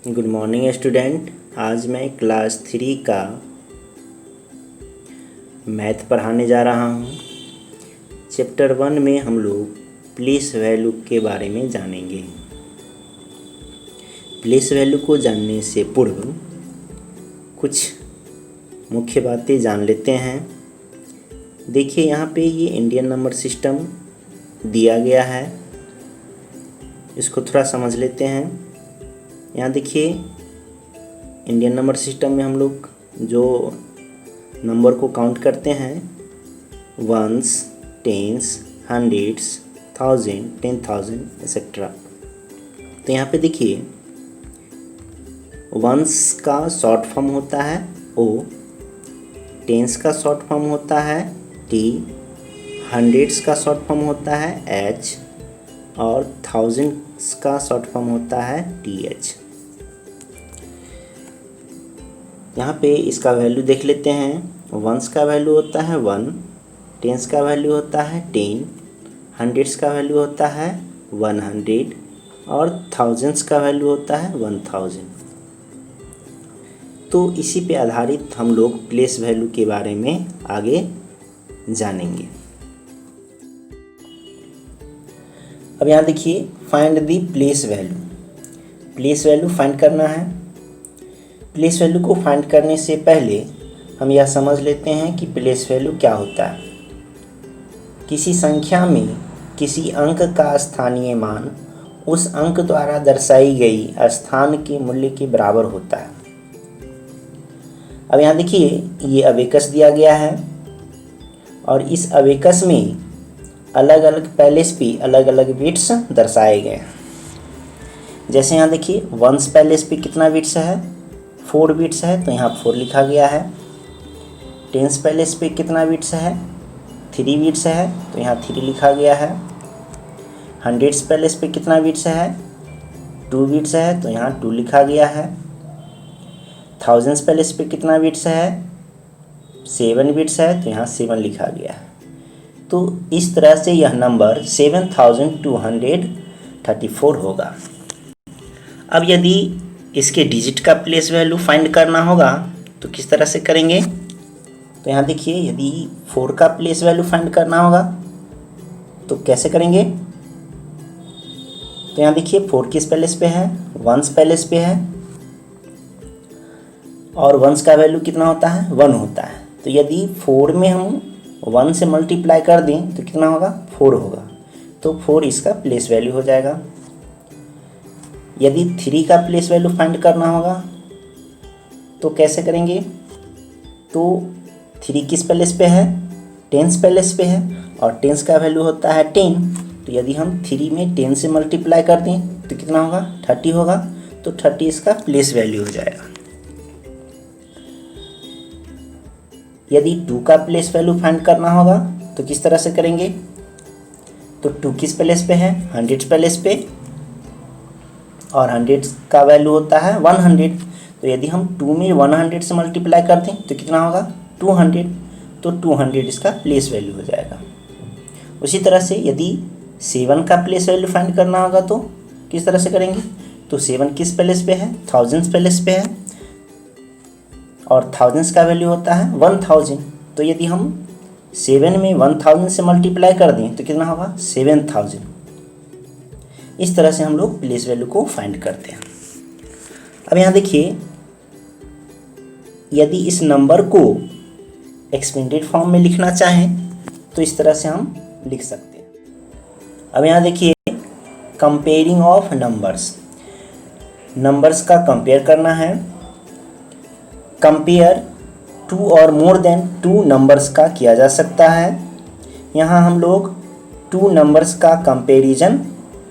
Good morning student. आज मैं class 3 का मैथ पढ़ाने जा रहा हूँ। चैप्टर 1 में हम लोग प्लेस वैल्यू के बारे में जानेंगे। प्लेस वैल्यू को जानने से पूर्व कुछ मुख्य बातें जान लेते हैं। देखिए यहाँ पे ये इंडियन नंबर सिस्टम दिया गया है, इसको थोड़ा समझ लेते हैं। यहाँ देखिए इंडियन नंबर सिस्टम में हम लोग जो नंबर को काउंट करते हैं, ones, tens, hundreds, thousand, 10,000 et cetera. तो यहाँ पे देखिए वंस का शॉर्ट फॉर्म होता है ओ, टेंस का शॉर्ट फॉर्म होता है टी, हंड्रेड्स का शॉर्ट फॉर्म होता है एच और थाउजेंड्स का शॉर्ट फॉर्म होता है टी एच। यहाँ पे इसका वैल्यू देख लेते हैं। वंस का वैल्यू होता है 1, टेंस का वैल्यू होता है 10, हंड्रेड्स का वैल्यू होता है 100 और थाउजेंड्स का वैल्यू होता है 1000। तो इसी पे आधारित हम लोग प्लेस वैल्यू के बारे में आगे जानेंगे। अब यहाँ देखिए find the place value. Place value find करना है। प्लेस वैल्यू को फाइंड करने से पहले हम यह समझ लेते हैं कि प्लेस वैल्यू क्या होता है। किसी संख्या में किसी अंक का स्थानीय मान उस अंक द्वारा दर्शाई गई स्थान के मूल्य के बराबर होता है। अब यहाँ देखिए ये अबेकस दिया गया है और इस अबेकस में अलग अलग पैलेस पे अलग अलग बिट्स दर्शाए गए हैं। जैसे यहाँ देखिए वंस पैलेस पे कितना बिट्स है, 4 बिट्स है, तो यहाँ 4 लिखा गया है। टेंस पैलेस पे कितना बिट्स है, 3 बिट्स है, तो यहाँ 3 लिखा गया है। हंड्रेड्स पैलेस पे कितना बिट्स है, 2 बिट्स है, तो यहाँ 2 लिखा गया है। थाउजेंड्स पैलेस पे कितना बिट्स है, 7 बिट्स है, तो यहाँ 7 लिखा गया है। तो इस तरह से यह नंबर 7234 होगा। अब यदि इसके डिजिट का प्लेस वैल्यू फाइंड करना होगा तो किस तरह से करेंगे। तो यहाँ देखिए यदि 4 का प्लेस वैल्यू फाइंड करना होगा तो कैसे करेंगे। तो यहाँ देखिए 4 किस पैलेस पे है, वंस पैलेस पे है और वंस का वैल्यू कितना होता है, 1 होता है। तो यदि 4 में हम 1 से मल्टीप्लाई कर दें तो कितना होगा, 4 होगा। तो 4 इसका प्लेस वैल्यू हो जाएगा। यदि 3 का प्लेस वैल्यू फाइंड करना होगा तो कैसे करेंगे। तो 3 किस पैलेस पे है, टेंस पैलेस पे है और टेंस का वैल्यू होता है 10। तो यदि हम 3 में 10 से मल्टीप्लाई कर दें तो कितना होगा, 30 होगा। तो 30 इसका प्लेस वैल्यू हो जाएगा। यदि 2 का प्लेस वैल्यू फाइंड करना होगा तो किस तरह से करेंगे। तो 2 किस पैलेस पे है, हंड्रेड्स पैलेस पे और हंड्रेड्स का वैल्यू होता है 100। तो यदि हम 2 में 100 से मल्टीप्लाई कर दें तो कितना होगा, 200। तो 200 इसका प्लेस वैल्यू हो जाएगा। उसी तरह से यदि 7 का प्लेस वैल्यू फाइंड करना होगा तो किस तरह से करेंगे। तो 7 किस पैलेस पे है, थाउजेंड्स पैलेस पे है और थाउजेंड्स का वैल्यू होता है 1000। तो यदि हम 7 में 1000 से मल्टीप्लाई कर दें तो कितना होगा, 7000। इस तरह से हम लोग प्लेस वैल्यू को फाइंड करते हैं। अब यहाँ देखिए यदि इस नंबर को एक्सपेंडेड फॉर्म में लिखना चाहें तो इस तरह से हम लिख सकते हैं। अब यहाँ देखिए कंपेयरिंग ऑफ नंबर्स, नंबर्स का कंपेयर करना है। कंपेयर 2 और मोर देन 2 नंबर्स का किया जा सकता है। यहाँ हम लोग 2 नंबर्स का कंपैरिजन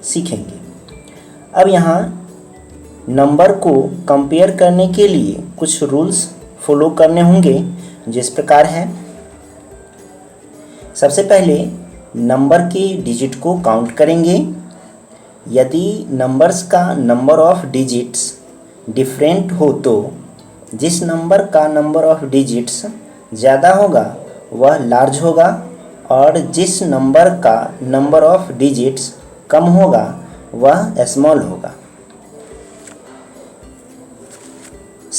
सीखेंगे। अब यहाँ नंबर को कंपेयर करने के लिए कुछ रूल्स फॉलो करने होंगे, जिस प्रकार है। सबसे पहले नंबर के डिजिट को काउंट करेंगे। यदि नंबर्स का नंबर ऑफ डिजिट्स डिफरेंट हो तो जिस नंबर का नंबर ऑफ डिजिट्स ज़्यादा होगा वह लार्ज होगा और जिस नंबर का नंबर ऑफ डिजिट्स कम होगा वह स्मॉल होगा।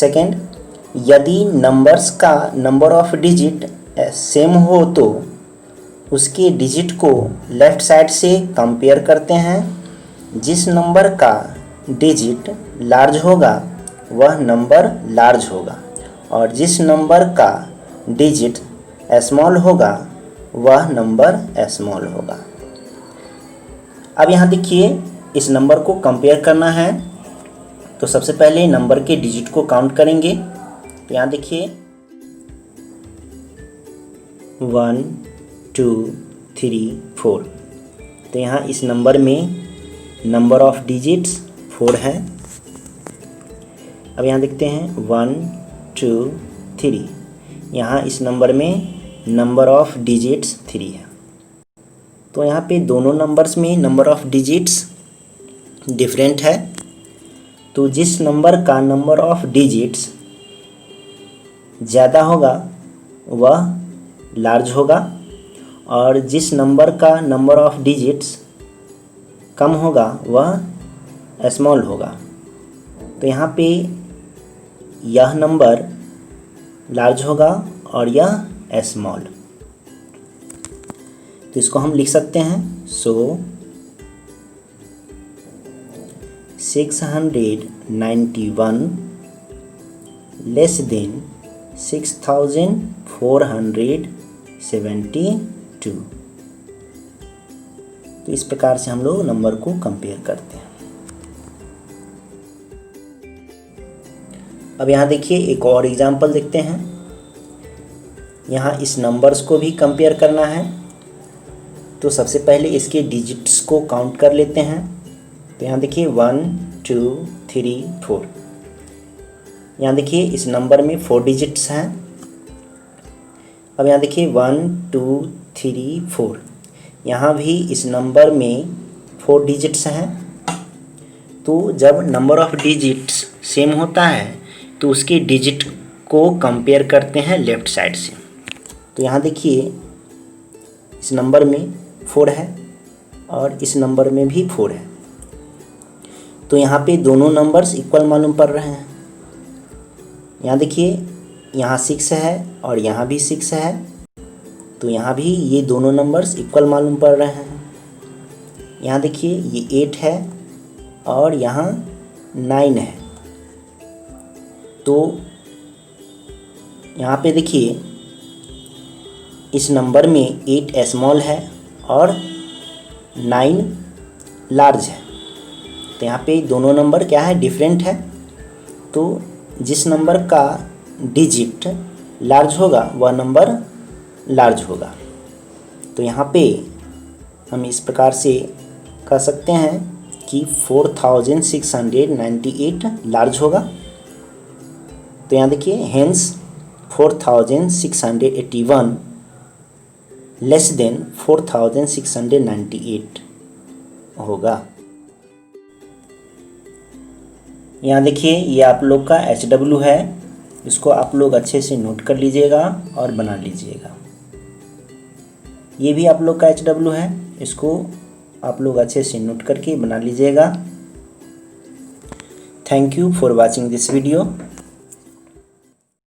सेकेंड, यदि नंबर्स का नंबर ऑफ डिजिट सेम हो तो उसके डिजिट को लेफ़्ट साइड से कंपेयर करते हैं। जिस नंबर का डिजिट लार्ज होगा वह नंबर लार्ज होगा और जिस नंबर का डिजिट स्मॉल होगा वह नंबर स्मॉल होगा। अब यहाँ देखिए, इस नंबर को कंपेयर करना है तो सबसे पहले नंबर के डिजिट को काउंट करेंगे। तो यहाँ देखिए 1 2 3 4। तो यहाँ इस नंबर में नंबर ऑफ डिजिट्स 4 है। अब यहाँ देखते हैं 1 2 3। यहाँ इस नंबर में नंबर ऑफ डिजिट्स 3 है। तो यहाँ पे दोनों नंबर्स में नंबर ऑफ डिजिट्स डिफरेंट है। तो जिस नंबर का नंबर ऑफ डिजिट्स ज़्यादा होगा वह लार्ज होगा और जिस नंबर का नंबर ऑफ डिजिट्स कम होगा वह स्मॉल होगा। तो यहाँ पे यह नंबर लार्ज होगा और यह स्मॉल। तो इसको हम लिख सकते हैं। सो 691 लेस देन 6472। तो इस प्रकार से हम लोग नंबर को कंपेयर करते हैं। अब यहाँ देखिए एक और एग्जांपल देखते हैं। यहाँ इस नंबर्स को भी कंपेयर करना है। तो सबसे पहले इसके डिजिट्स को काउंट कर लेते हैं। तो यहाँ देखिए 1 2 3 4। यहाँ देखिए इस नंबर में 4 डिजिट्स हैं। अब यहाँ देखिए 1 2 3 4। यहाँ भी इस नंबर में 4 डिजिट्स हैं। तो जब नंबर ऑफ डिजिट्स सेम होता है तो उसके डिजिट को कंपेयर करते हैं लेफ़्ट साइड से। तो यहाँ देखिए इस नंबर में 4 है और इस नंबर में भी 4 है। तो यहाँ पे दोनों नंबर्स इक्वल मालूम पड़ रहे हैं। यहाँ देखिए यहाँ 6 है और यहाँ भी 6 है। तो यहाँ भी ये दोनों नंबर्स इक्वल मालूम पड़ रहे हैं। यहाँ देखिए ये 8 है और यहाँ 9 है। तो यहाँ पे देखिए इस नंबर में 8 स्मॉल है और 9 लार्ज है। तो यहाँ पे दोनों नंबर क्या है, डिफरेंट है। तो जिस नंबर का डिजिट लार्ज होगा वह नंबर लार्ज होगा। तो यहाँ पे हम इस प्रकार से कह सकते हैं कि 4698 लार्ज होगा। तो यहाँ देखिए हेंस 4681 लेस देन 4698 होगा। यहाँ देखिए ये आप लोग का HW है। इसको आप लोग अच्छे से नोट कर लीजिएगा और बना लीजिएगा। ये भी आप लोग का HW है। इसको आप लोग अच्छे से नोट करके बना लीजिएगा। Thank you for watching this video.